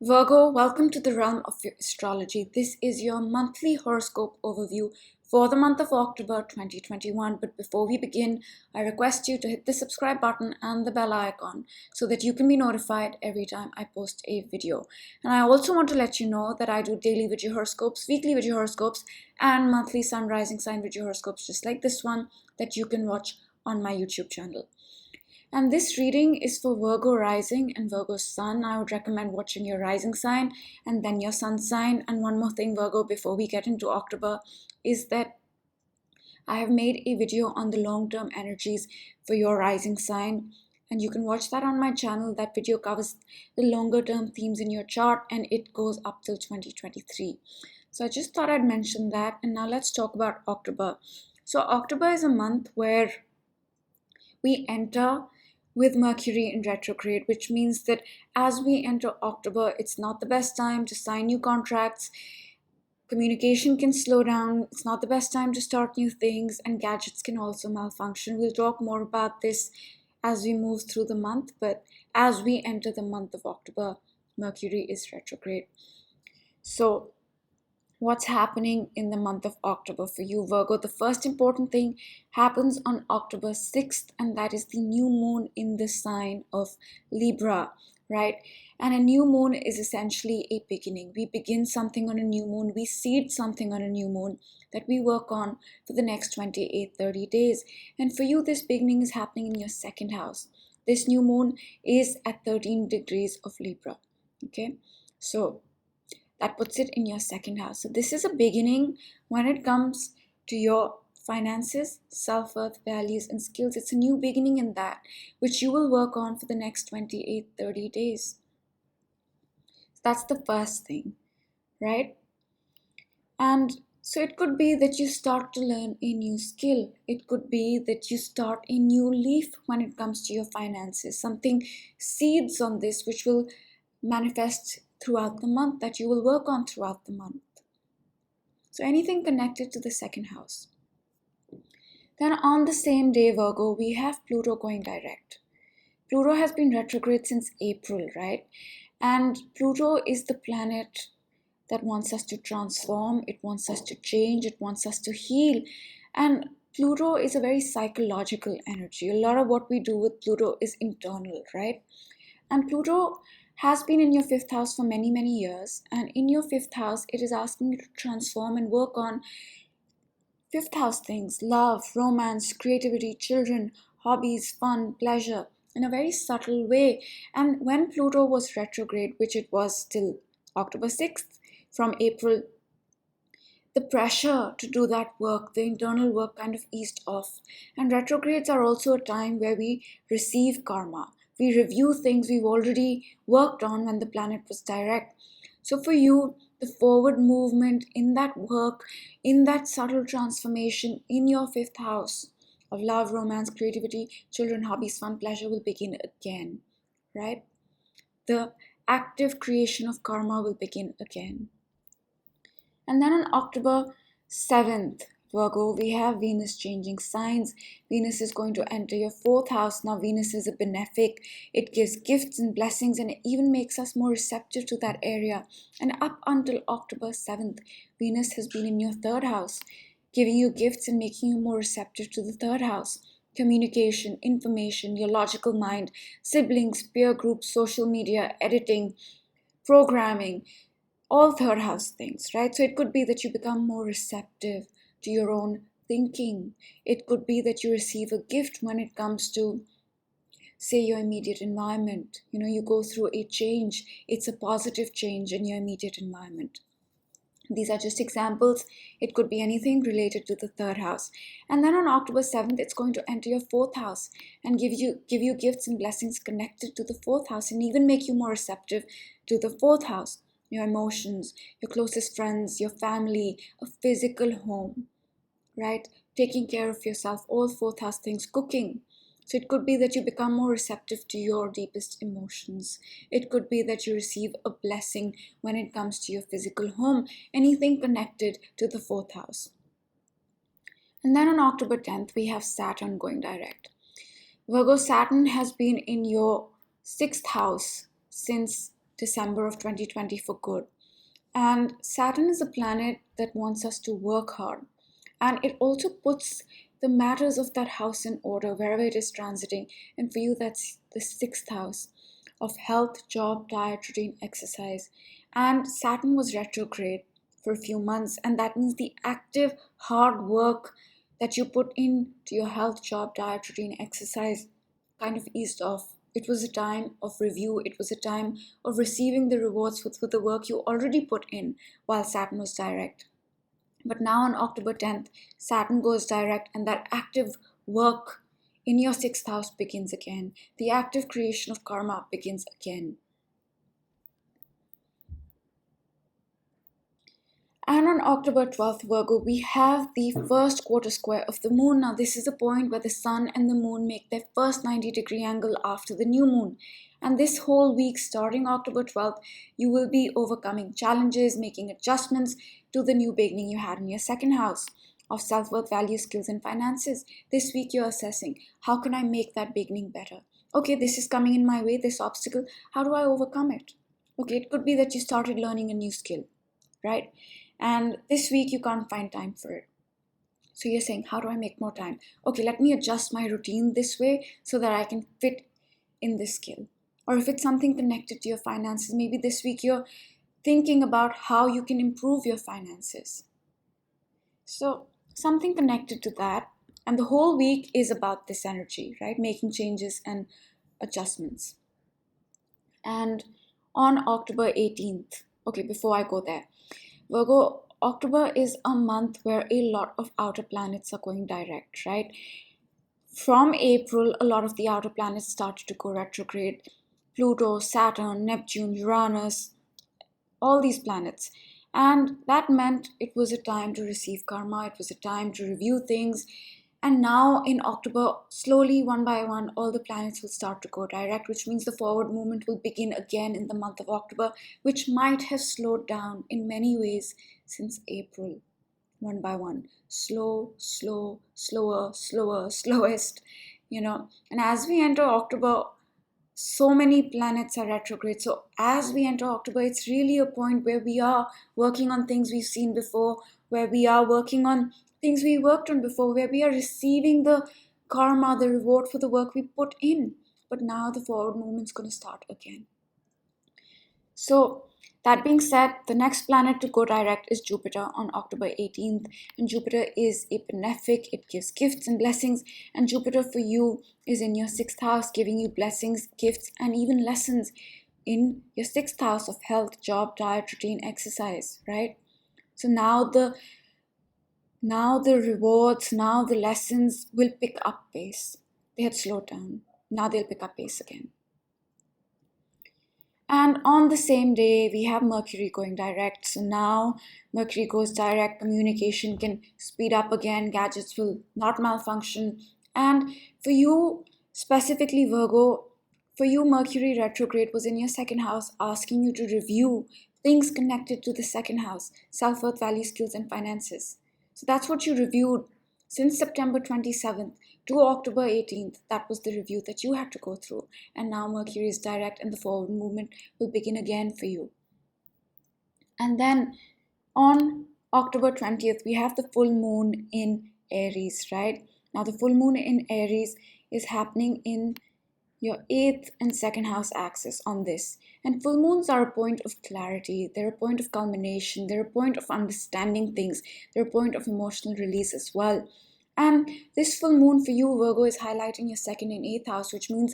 Virgo, welcome to the realm of astrology. This is your monthly horoscope overview for the month of October 2021. But before we begin, I request you to hit the subscribe button and the bell icon so that you can be notified every time I post a video. And I also want to let you know that I do daily video horoscopes, weekly video horoscopes, and monthly sun rising sign video horoscopes just like this one that you can watch on my YouTube channel. And this reading is for Virgo rising and Virgo sun. I would recommend watching your rising sign and then your sun sign. And one more thing, Virgo, before we get into October, is that I have made a video on the long-term energies for your rising sign. And you can watch that on my channel. That video covers the longer term themes in your chart and it goes up till 2023. So I just thought I'd mention that. And now let's talk about October. So October is a month where we enter with Mercury in retrograde, which means that as we enter October, it's not the best time to sign new contracts. Communication can slow down. It's not the best time to start new things, and gadgets can also malfunction. We'll talk more about this as we move through the month, but as we enter the month of October, Mercury is retrograde. So what's happening in the month of October for you, Virgo? The first important thing happens on October 6th, and that is the new moon in the sign of Libra, right? And a new moon is essentially a beginning. We begin something on a new moon, we seed something on a new moon that we work on for the next 28-30 days. And for you, this beginning is happening in your second house. This new moon is at 13 degrees of Libra, okay? So that puts it in your second house. So this is a beginning when it comes to your finances, self-worth, values, and skills. It's a new beginning in that, which you will work on for the next 28-30 days. That's the first thing, right? And so it could be that you start to learn a new skill. It could be that you start a new leaf when it comes to your finances. Something seeds on this which will manifest throughout the month, that you will work on throughout the month. So anything connected to the second house. Then on the same day, Virgo, we have Pluto going direct. Pluto has been retrograde since April, right? And Pluto is the planet that wants us to transform, it wants us to change, it wants us to heal. And Pluto is a very psychological energy. A lot of what we do with Pluto is internal, right? And Pluto has been in your fifth house for many, many years. And in your fifth house, it is asking you to transform and work on fifth house things: love, romance, creativity, children, hobbies, fun, pleasure, in a very subtle way. And when Pluto was retrograde, which it was till October 6th, from April, the pressure to do that work, the internal work, kind of eased off. And retrogrades are also a time where we receive karma. We review things we've already worked on when the planet was direct. So for you, the forward movement in that work, in that subtle transformation in your fifth house of love, romance, creativity, children, hobbies, fun, pleasure will begin again, right? The active creation of karma will begin again. And then on October 7th, Virgo, we have Venus changing signs. Venus is going to enter your fourth house. Now, Venus is a benefic. It gives gifts and blessings, and it even makes us more receptive to that area. And up until October 7th, Venus has been in your third house, giving you gifts and making you more receptive to the third house. Communication, information, your logical mind, siblings, peer groups, social media, editing, programming, all third house things, right? So it could be that you become more receptive to your own thinking. It could be that you receive a gift when it comes to, say, your immediate environment. You go through a change. It's a positive change in your immediate environment. These are just examples. It could be anything related to the third house. And then on October 7th, it's going to enter your fourth house and give you gifts and blessings connected to the fourth house, and even make you more receptive to the fourth house. Your emotions, your closest friends, your family, a physical home, right? Taking care of yourself, all fourth house things, cooking. So it could be that you become more receptive to your deepest emotions. It could be that you receive a blessing when it comes to your physical home, anything connected to the fourth house. And then on October 10th, we have Saturn going direct. Virgo, Saturn has been in your sixth house since December of 2020 for good. And Saturn is a planet that wants us to work hard. And it also puts the matters of that house in order wherever it is transiting. And for you, that's the sixth house of health, job, diet, routine, exercise. And Saturn was retrograde for a few months. And that means the active, hard work that you put into your health, job, diet, routine, exercise kind of eased off. It was a time of review. It was a time of receiving the rewards for the work you already put in while Saturn was direct. But now on October 10th, Saturn goes direct, and that active work in your sixth house begins again. The active creation of karma begins again. And on October 12th, Virgo, we have the first quarter square of the moon. Now, this is the point where the sun and the moon make their first 90-degree angle after the new moon. And this whole week, starting October 12th, you will be overcoming challenges, making adjustments to the new beginning you had in your second house of self-worth, value, skills, and finances. This week, you're assessing, how can I make that beginning better? Okay, this is coming in my way, this obstacle. How do I overcome it? Okay, it could be that you started learning a new skill, right? And this week you can't find time for it. So you're saying, how do I make more time? Okay, let me adjust my routine this way so that I can fit in this skill. Or if it's something connected to your finances, maybe this week you're thinking about how you can improve your finances. So something connected to that. And the whole week is about this energy, right? Making changes and adjustments. And on October 18th, okay, before I go there, Virgo, October is a month where a lot of outer planets are going direct, right? From April, a lot of the outer planets started to go retrograde. Pluto, Saturn, Neptune, Uranus, all these planets. And that meant it was a time to receive karma, it was a time to review things. And now in October, slowly, one by one, all the planets will start to go direct, which means the forward movement will begin again in the month of October, which might have slowed down in many ways since April, one by one. Slow, slow, slower, slower, slowest, And as we enter October, so many planets are retrograde. So as we enter October, it's really a point where we are working on things we've seen before, where we are working on things we worked on before, where we are receiving the karma, the reward for the work we put in. But now the forward movement's going to start again. So that being said, the next planet to go direct is Jupiter on October 18th. And Jupiter is a benefic, it gives gifts and blessings. And Jupiter for you is in your sixth house, giving you blessings, gifts, and even lessons in your sixth house of health, job, diet, routine, exercise, right? So now the rewards, now the lessons will pick up pace. They had slowed down. Now they'll pick up pace again. And on the same day, we have Mercury going direct. So now Mercury goes direct, communication can speed up again, gadgets will not malfunction. And for you, specifically Virgo, for you, Mercury retrograde was in your second house, asking you to review things connected to the second house, self-worth, value, skills, and finances. So that's what you reviewed since September 27th to October 18th. That was the review that you had to go through. And now Mercury is direct and the forward movement will begin again for you. And then on October 20th, we have the full moon in Aries, right? Now the full moon in Aries is happening in your 8th and 2nd house axis on this. And full moons are a point of clarity, they're a point of culmination, they're a point of understanding things, they're a point of emotional release as well. And this full moon for you, Virgo, is highlighting your 2nd and 8th house, which means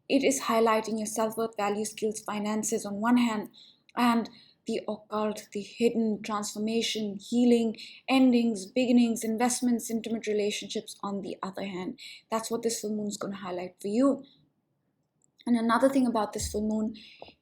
it is highlighting your self-worth, value, skills, finances on one hand, and the occult, the hidden, transformation, healing, endings, beginnings, investments, intimate relationships on the other hand. That's what this full moon is going to highlight for you. And another thing about this full moon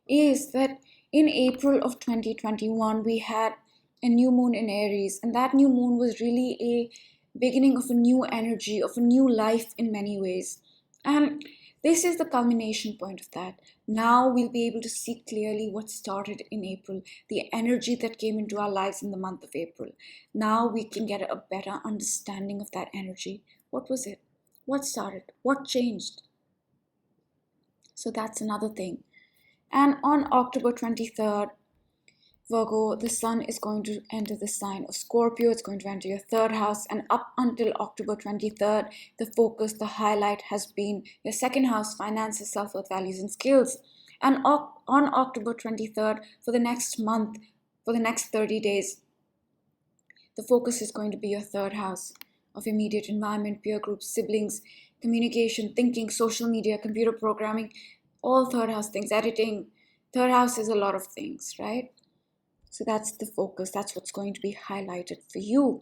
is that in April of 2021, we had a new moon in Aries, and that new moon was really a beginning of a new energy, of a new life in many ways. And this is the culmination point of that. Now we'll be able to see clearly what started in April, the energy that came into our lives in the month of April. Now we can get a better understanding of that energy. What was it? What started? What changed? So that's another thing. And on October 23rd, Virgo, the sun is going to enter the sign of Scorpio. It's going to enter your third house. And up until October 23rd, the focus, the highlight has been your second house, finances, self-worth, values, and skills. And on October 23rd, for the next month, for the next 30 days, the focus is going to be your third house of immediate environment, peer groups, siblings, communication, thinking, social media, computer programming, all third house things, editing. Third house is a lot of things, right? So that's the focus. That's what's going to be highlighted for you.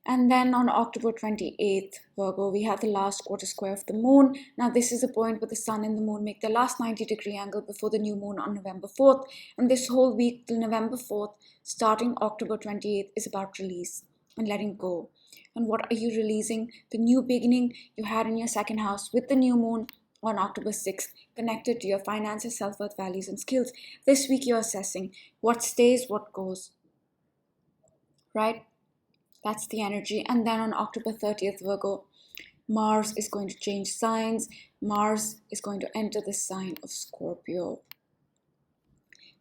And then on October 28th, Virgo, we have the last quarter square of the moon. Now, this is the point where the sun and the moon make their last 90-degree angle before the new moon on November 4th. And this whole week till November 4th, starting October 28th, is about release and letting go. And what are you releasing? The new beginning you had in your second house with the new moon on October 6th, connected to your finances, self-worth, values, and skills. This week you're assessing what stays, what goes, right? That's the energy. And then on October 30th, Virgo, Mars is going to change signs. Mars is going to enter the sign of Scorpio.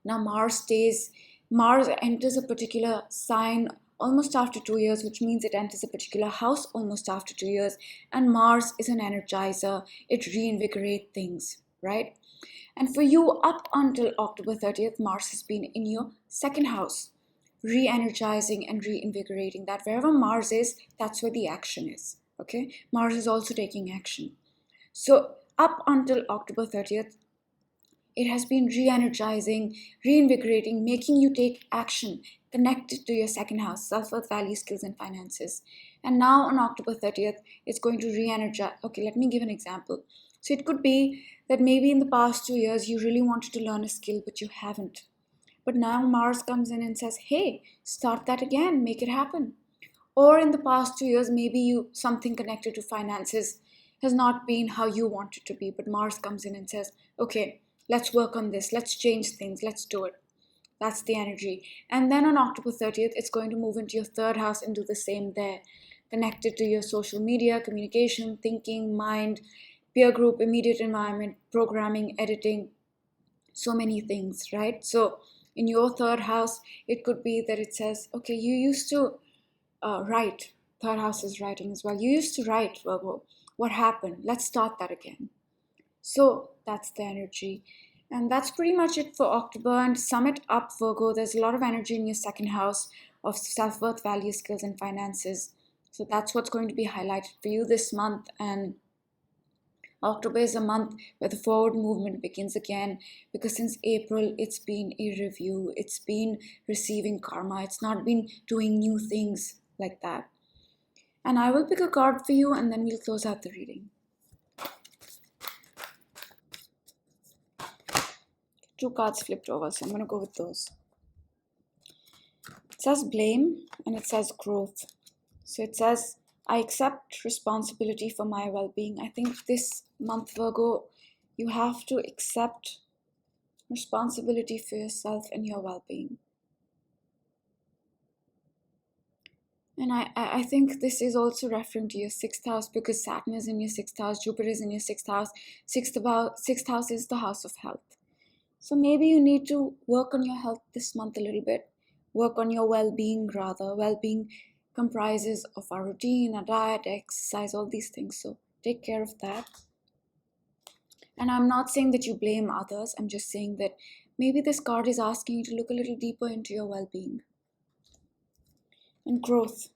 Now Mars enters a particular sign almost after 2 years, which means it enters a particular house almost after 2 years. And Mars is an energizer. It reinvigorates things, right? And for you, up until October 30th, Mars has been in your second house, re-energizing and reinvigorating that. Wherever Mars is, that's where the action is, okay? Mars is also taking action. So up until October 30th, it has been re-energizing, reinvigorating, making you take action, connected to your second house, self-worth, values, skills, and finances. And now on October 30th, it's going to re-energize. Okay, let me give an example. So it could be that maybe in the past 2 years, you really wanted to learn a skill, but you haven't. But now Mars comes in and says, hey, start that again, make it happen. Or in the past 2 years, maybe something connected to finances has not been how you want it to be. But Mars comes in and says, okay, let's work on this. Let's change things. Let's do it. That's the energy. And then on October 30th, it's going to move into your third house and do the same there. Connected to your social media, communication, thinking, mind, peer group, immediate environment, programming, editing, so many things, right? So in your third house, it could be that it says, okay, you used to write. Third house is writing as well. You used to write, Virgo. What happened? Let's start that again. So that's the energy. And that's pretty much it for October. And to sum it up, Virgo, there's a lot of energy in your second house of self-worth, values, skills, and finances. So that's what's going to be highlighted for you this month. And October is a month where the forward movement begins again, because since April, it's been a review. It's been receiving karma. It's not been doing new things like that. And I will pick a card for you, and then we'll close out the reading. 2 cards flipped over, so I'm going to go with those. It says blame and it says growth. So it says, I accept responsibility for my well-being. I think this month, Virgo, you have to accept responsibility for yourself and your well-being. And I think this is also referring to your 6th house, because Saturn is in your 6th house, Jupiter is in your 6th house. 6th house is the house of health. So maybe you need to work on your health this month a little bit. Work on your well-being rather. Well-being comprises of our routine, our diet, exercise, all these things. So take care of that. And I'm not saying that you blame others. I'm just saying that maybe this card is asking you to look a little deeper into your well-being. And growth.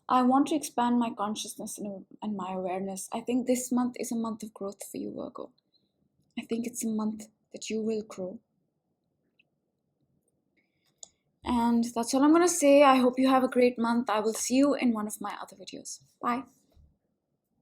I want to expand my consciousness and my awareness. I think this month is a month of growth for you, Virgo. I think it's a month that you will grow. And that's all I'm going to say. I hope you have a great month. I will see you in one of my other videos. Bye.